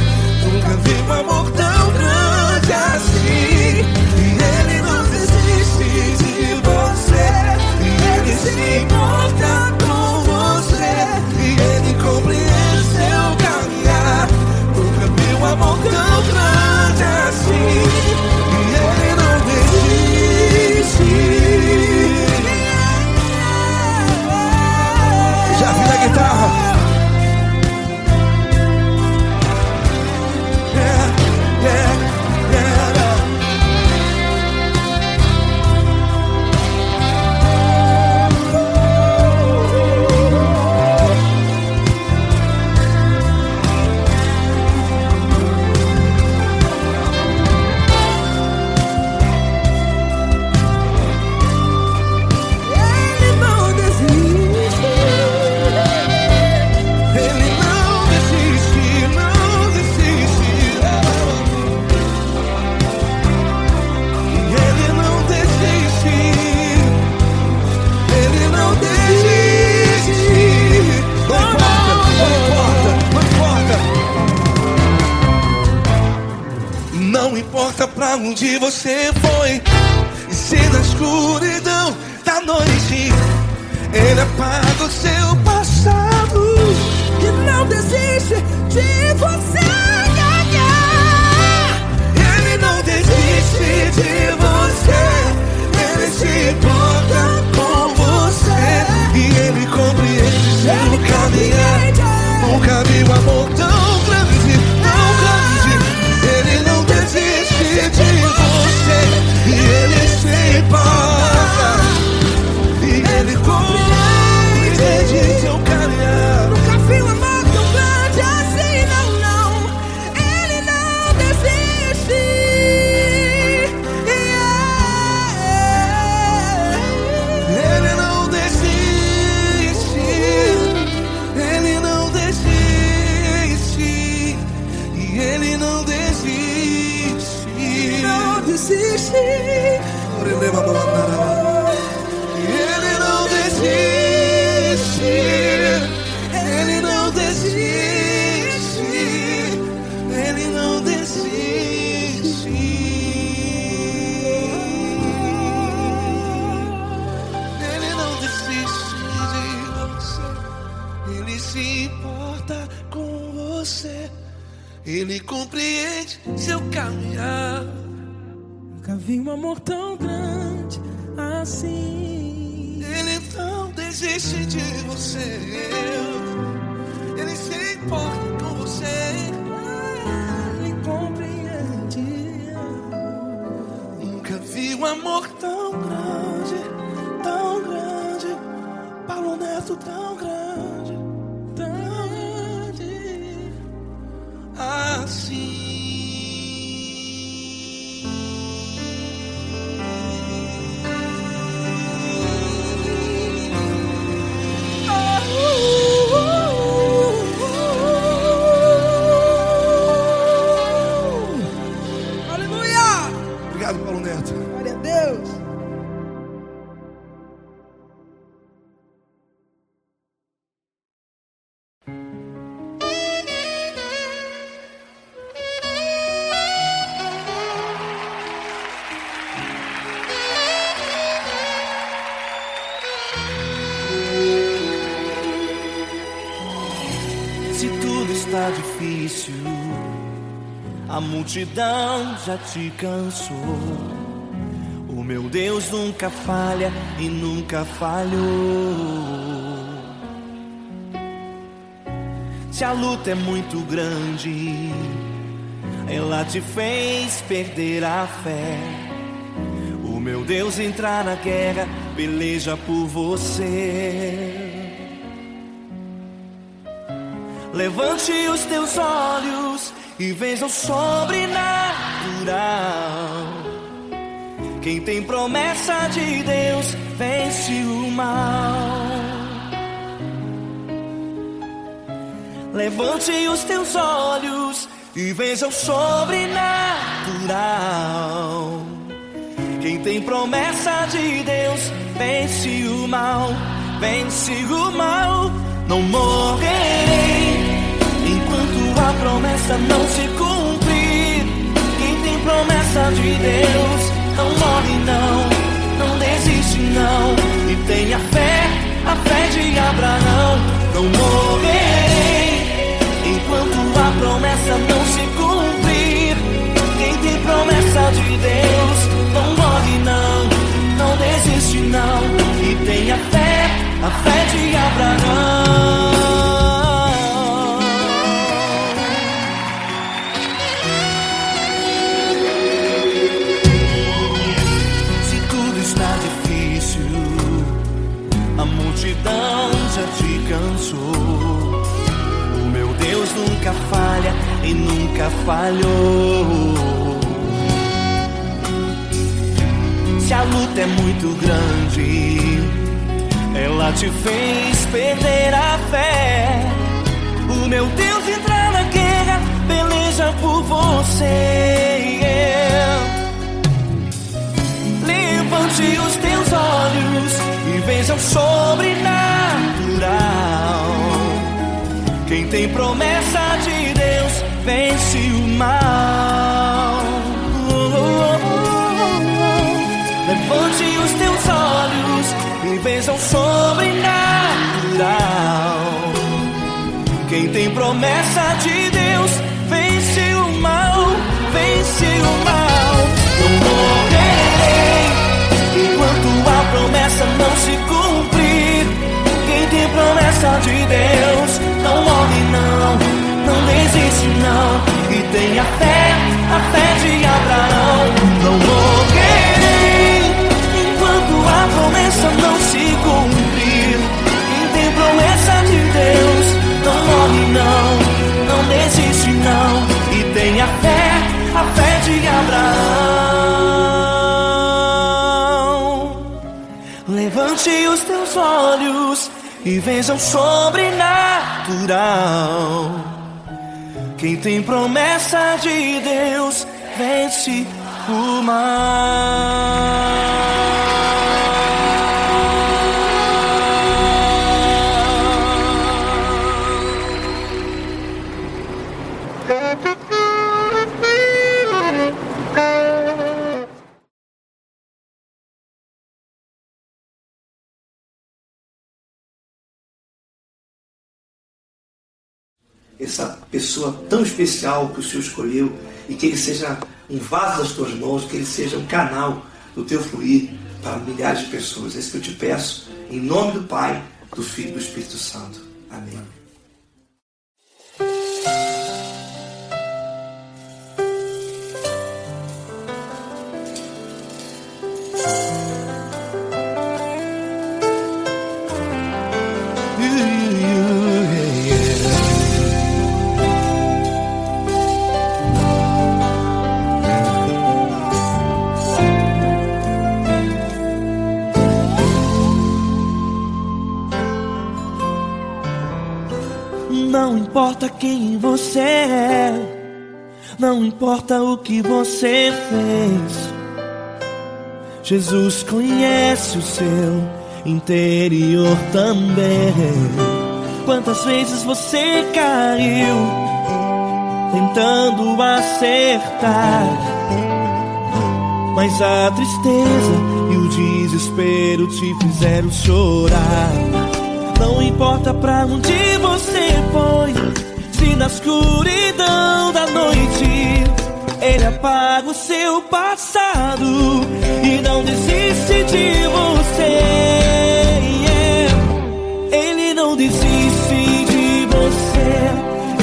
Nunca vi um amor tão grande assim. E Ele não desiste de você, e Ele se importa com você, e Ele compreende seu caminhar. Nunca vi um amor tão grande assim. E Ele não desiste. Já vi na guitarra. Não importa pra onde você foi, E se na escuridão da noite Ele apaga o seu passado E não desiste de você. Ele não desiste de você. Ele se importa com você. E Ele compreende seu caminhar. Nunca vi um amor tão grande, tão grande. Ele não desiste de você. E Ele se importa. E Ele compreende seu caminhar. Nunca vi um amor tão grande assim, não, não. Ele não desiste. Ele não desiste. Ele não desiste. E Ele não desiste. Não desiste. Ele não desiste. Ele não desiste. Ele não desiste. Ele não desiste de você. Ele se importa com você. Ele compreende seu caminhar. Nunca vi um amor tão grande assim. Ele não desiste de você. Ele se importa com você. Ele compreende. Nunca vi um amor tão grande, tão grande. Paulo Neto tão grande, tão grande assim. Aleluia! Obrigado, Paulo Neto. Glória a Deus. Se tudo está difícil, a multidão já te cansou. O meu Deus nunca falha e nunca falhou. Se a luta é muito grande, ela te fez perder a fé. O meu Deus entrar na guerra, peleja por você. Levante os teus olhos e veja o sobrenatural. Quem tem promessa de Deus vence o mal. Levante os teus olhos e veja o sobrenatural. Quem tem promessa de Deus vence o mal, vence o mal. Não morrerei enquanto a promessa não se cumprir. Quem tem promessa de Deus não morre não desiste não. E tenha fé, a fé de Abraão. Não morrerei enquanto a promessa não se cumprir. Quem tem promessa de Deus não morre não desiste não. E tenha fé, a fé de Abraão. Se tudo está difícil, a multidão já te cansou. O meu Deus nunca falha e nunca falhou. Se a luta é muito grande, ela te fez perder a fé. O meu Deus entrar na guerra, peleja por você. Levante os teus olhos e veja o sobrenatural. Quem tem promessa de Deus vence o mal. Levante os teus olhos e veja o sobrenatural. Quem tem promessa de Deus vence o mal. Essa pessoa tão especial que o Senhor escolheu, e que ele seja um vaso das tuas mãos, que ele seja um canal do teu fluir para milhares de pessoas. É isso que eu te peço, em nome do Pai, do Filho e do Espírito Santo. Amém. Não importa quem você é, não importa o que você fez, Jesus conhece o seu interior também. Quantas vezes você caiu tentando acertar, mas a tristeza e o desespero te fizeram chorar. Não importa pra onde você foi, se na escuridão da noite Ele apaga o seu passado e não desiste de você. Ele não desiste de você,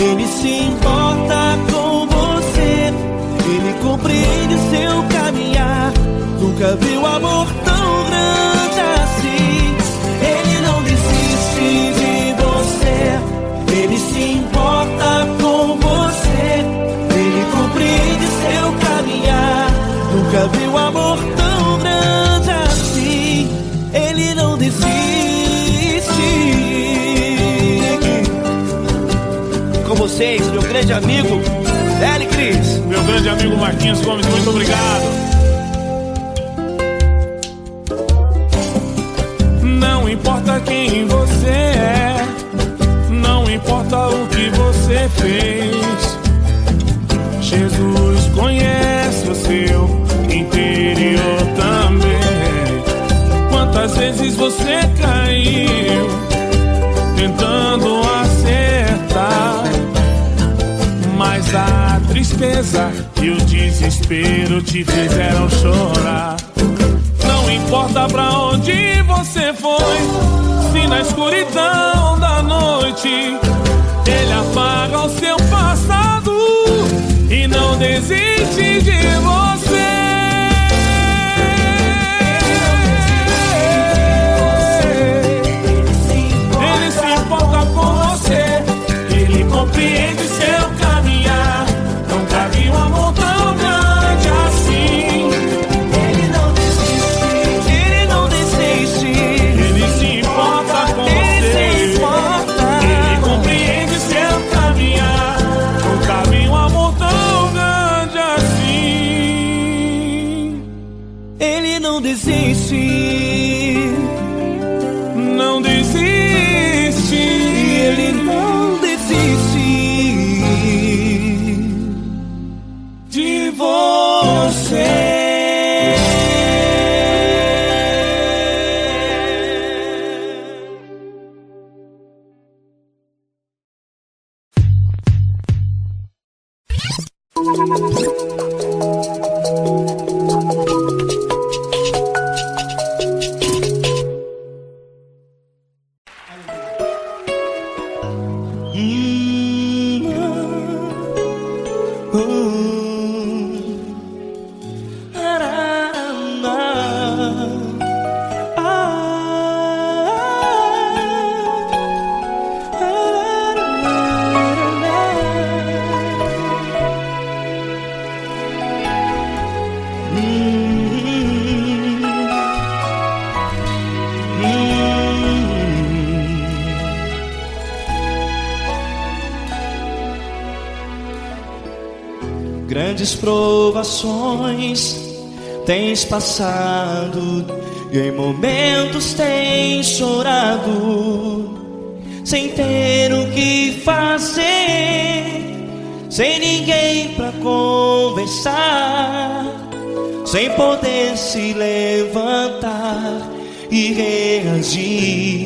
Ele se importa com você, Ele compreende seu caminhar. Nunca viu amor tão grande assim. Ele não desiste de você, Ele se importa com você, Ele compreende seu caminhar. Nunca viu amor tão grande assim. Ele não desiste. Com vocês, meu grande amigo L. Cris. Meu grande amigo Marquinhos Gomes, muito obrigado. Não importa quem você é, não importa o que você fez, Jesus conhece o seu interior também. Quantas vezes você caiu tentando acertar, mas a tristeza e o desespero te fizeram chorar. Não importa pra onde você foi, se na escuridão da noite Ele apaga o seu passado e não desiste de você. Ele se importa com você, Ele compreende seu caminhar. Nunca vi um amor tão grande assim. Ele não desiste, Ele não desiste. Ele se importa com você, Ele compreende seu caminhar. Nunca vi um amor tão grande assim. Ele não desiste, não desiste. Ele não desiste De você. grandes provações tens passado, e em momentos tens chorado, sem ter o que fazer, sem ninguém pra conversar, sem poder se levantar e reagir.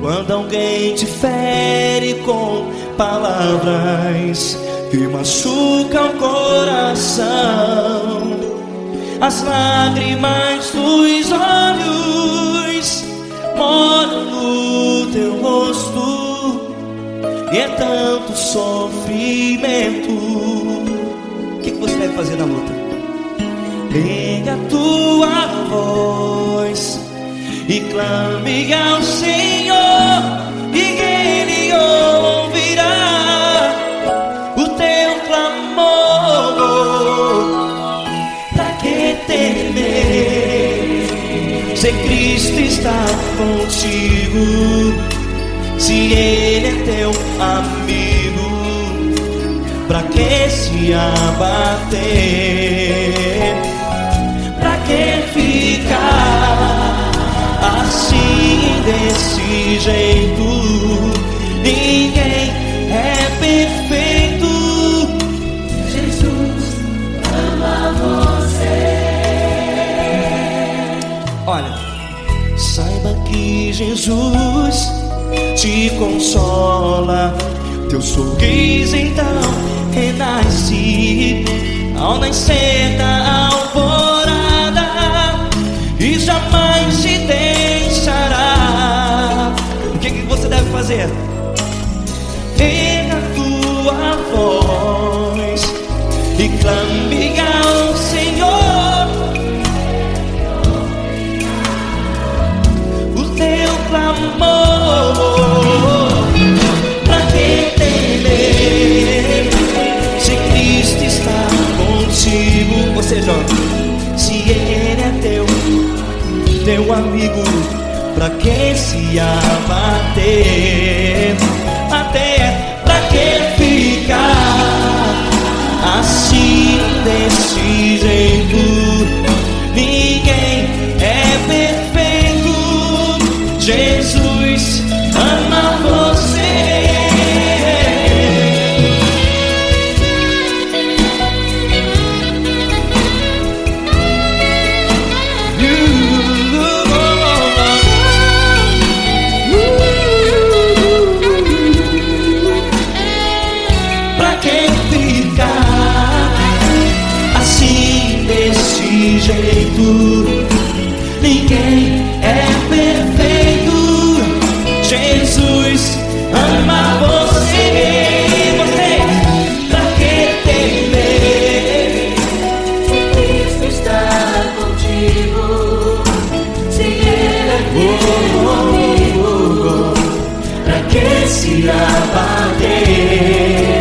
Quando alguém te fere com palavras que machucam o coração, as lágrimas dos olhos moram no teu rosto, e é tanto sofrimento. O que você deve fazer na luta? Pega a tua voz e clame ao Senhor, e Ele ouvirá o teu clamor. Pra que temer, se Cristo está contigo, se Ele é teu amigo? Pra que se abater? Pra que ficar assim, desse jeito? Ninguém é perfeito. Jesus ama você. Olha, saiba que Jesus te consola, teu sorriso então renasce ao nascer da alvorada, e jamais te deixará. O que você deve fazer? Erga a tua voz e clame ao Senhor, o teu clamor. Pra que temer, se Cristo está contigo? Ou seja, se Ele é teu amigo, pra que se abater? Até pra que ficar assim, desse jeito? Ninguém é perfeito. Jesus ama você. Pra que ficar assim, desse jeito? Ninguém é perfeito. Jesus ama você. Pra que temer, Se Cristo está contigo, se Ele é teu amigo, pra que se abater?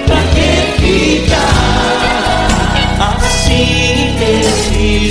Pra que ficar assim, desse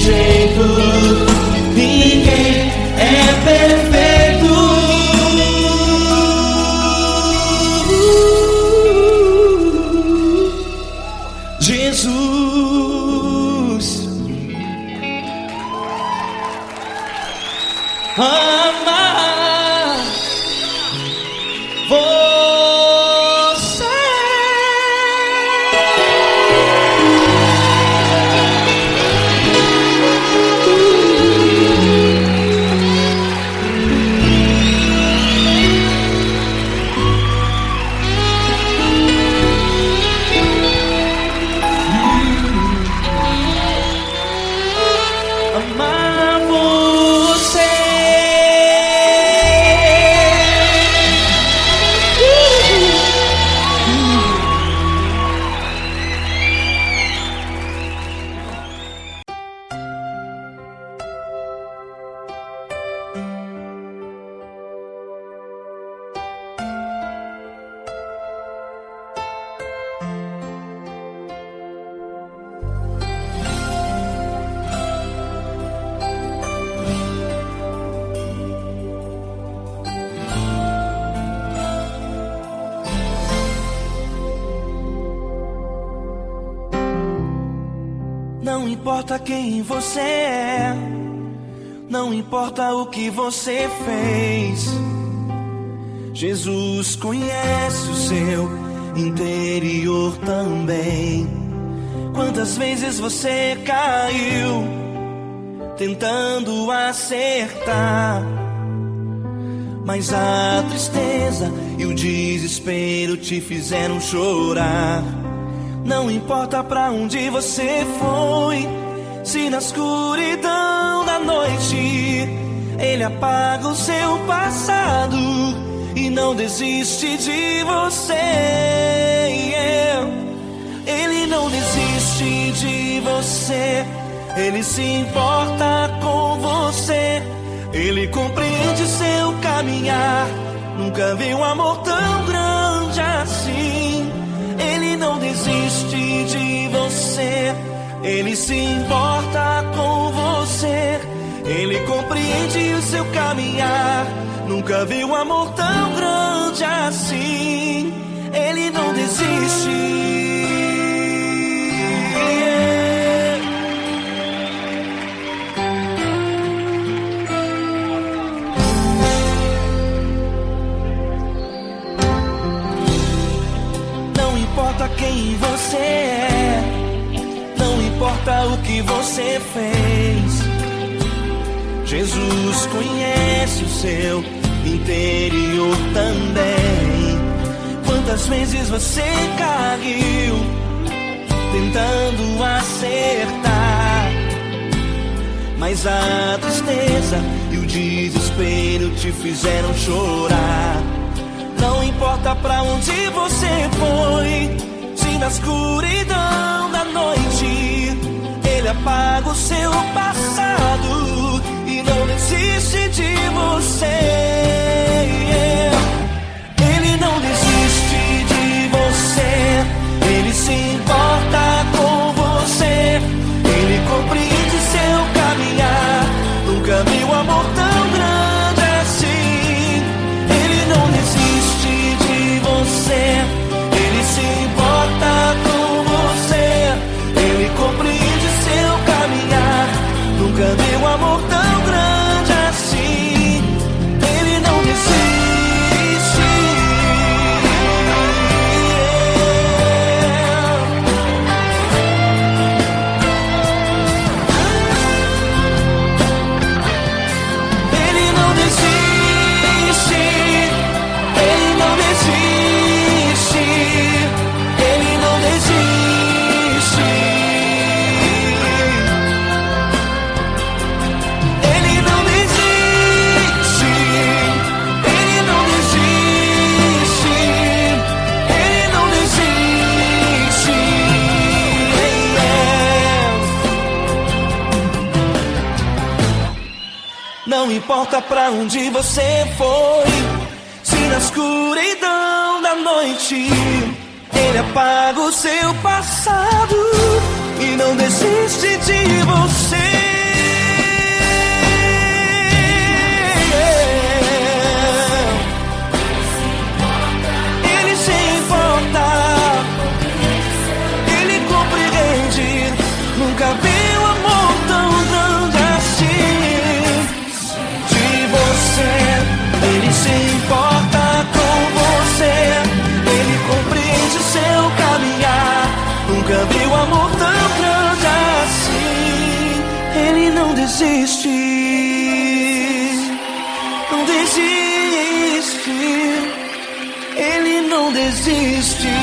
Não importa quem você é, não importa o que você fez, Jesus conhece o seu interior também. Quantas vezes você caiu tentando acertar, mas a tristeza e o desespero te fizeram chorar. Não importa pra onde você foi, se na escuridão da noite Ele apaga o seu passado e não desiste de você. Ele não desiste de você, Ele se importa com você. Ele compreende seu caminhar, nunca vi um amor tão grande assim. Ele não desiste de você, Ele se importa com você. Ele compreende o seu caminhar, nunca vi um amor tão grande assim. Ele não desiste. Não importa quem você é, não importa o que você fez, Jesus conhece o seu interior também. Quantas vezes você caiu tentando acertar, mas a tristeza e o desespero te fizeram chorar. Não importa pra onde você foi, se na escuridão da noite Ele apaga o seu passado e não desiste de você. Ele não desiste de você, Ele se importa com você. Ele compreende seu caminhar, nunca vi um amor tão grande assim. Ele não desiste de você, Ele se importa com você. Ele compreende seu caminhar, nunca vi um amor tão grande assim. Ele não desiste. Ele não desiste. Ele não desiste. Ele não desiste. Ele não desiste. Ele não desiste. Ele não desiste. Não importa pra onde você foi, se na escuridão da noite Ele apaga o seu passado e não desiste de você. Ele se importa, Ele compreende, nunca vi um amor tão grande assim. De você, Ele se importa com você. Ele compreende seu caminhar, nunca vi um amor tão grande assim. Ele não desiste, não desiste. Ele não desiste.